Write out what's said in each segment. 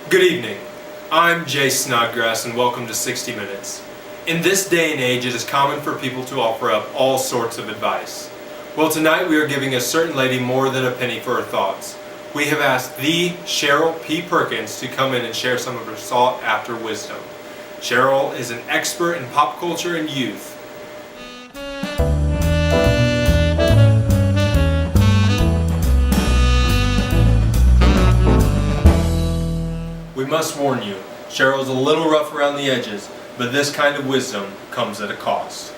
Good evening. I'm Jay Snodgrass and welcome to 60 Minutes. In this day and age, it is common for people to offer up all sorts of advice. Well, tonight we are giving a certain lady more than a penny for her thoughts. We have asked the Cheryl P. Perkins to come in and share some of her sought-after wisdom. Cheryl is an expert in pop culture and youth. We must warn you, Cheryl's a little rough around the edges, but this kind of wisdom comes at a cost.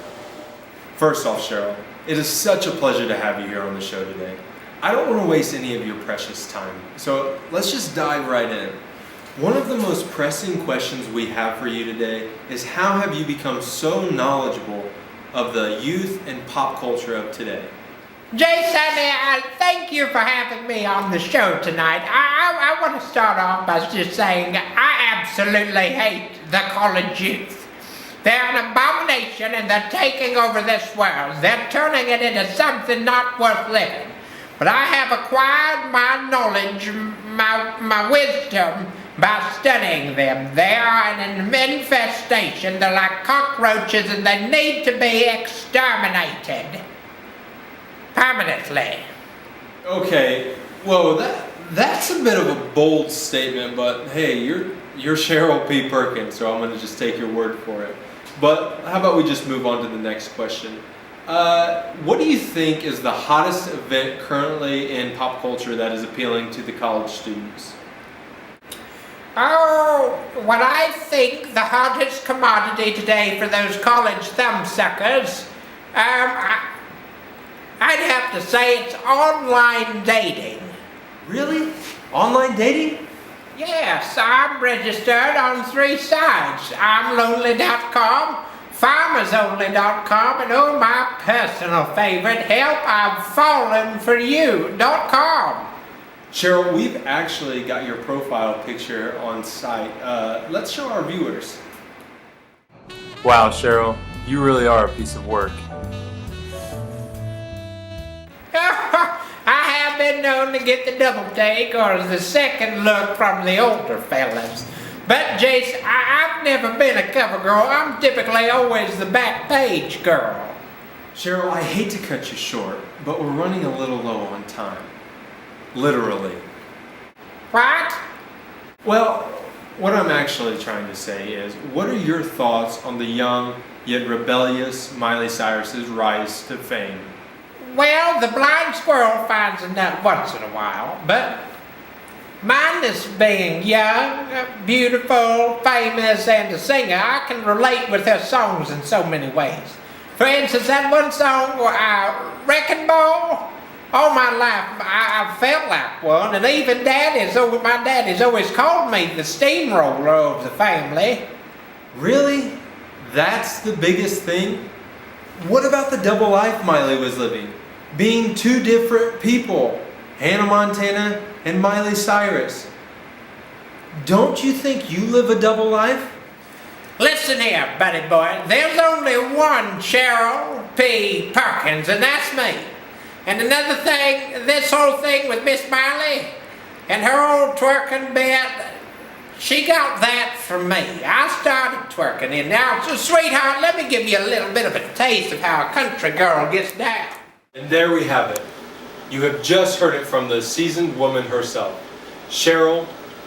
First off, Cheryl, it is such a pleasure to have you here on the show today. I don't want to waste any of your precious time, so let's just dive right in. One of the most pressing questions we have for you today is how have you become so knowledgeable of the youth and pop culture of today? Jason, thank you for having me on the show tonight. I want to start off by just saying I absolutely hate the college youth. They're an abomination and they're taking over this world. They're turning it into something not worth living. But I have acquired my knowledge, my wisdom by studying them. They are an infestation. They're like cockroaches and they need to be exterminated. Permanently. Okay, well that's a bit of a bold statement, but hey, you're Cheryl P. Perkins, so I'm going to just take your word for it. But how about we just move on to the next question? What do you think is the hottest event currently in pop culture that is appealing to the college students? Oh, what I think the hottest commodity today for those college thumbsuckers, I'd have to say it's online dating. Really? Online dating? Yes, I'm registered on 3 sites. I'm lonely.com, farmersonly.com, and oh, my personal favorite, helpI'veFallenForYou.com. Cheryl, we've actually got your profile picture on site. Let's show our viewers. Wow, Cheryl, you really are a piece of work. I have been known to get the double take or the second look from the older fellas. But Jace, I've never been a cover girl. I'm typically always the back page girl. Cheryl, I hate to cut you short, but we're running a little low on time. Literally. What? Well, what I'm actually trying to say is, what are your thoughts on the young yet rebellious Miley Cyrus's rise to fame? Well, the blind squirrel finds a nut once in a while, but minus being young, beautiful, famous, and a singer, I can relate with her songs in so many ways. For instance, that one song, Wrecking Ball, all my life I felt like one, and even my daddy's always called me the steamroller of the family. Really? That's the biggest thing? What about the double life Miley was living? Being two different people, Hannah Montana and Miley Cyrus. Don't you think you live a double life? Listen here, buddy boy. There's only one Cheryl P. Perkins, and that's me. And another thing, this whole thing with Miss Miley and her old twerking bit, she got that from me. I started twerking, and now, so sweetheart, let me give you a little bit of a taste of how a country girl gets down. And there we have it. You have just heard it from the seasoned woman herself, Cheryl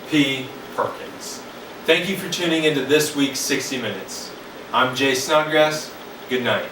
P. Perkins. Thank you for tuning into this week's 60 Minutes. I'm Jay Snodgrass. Good night.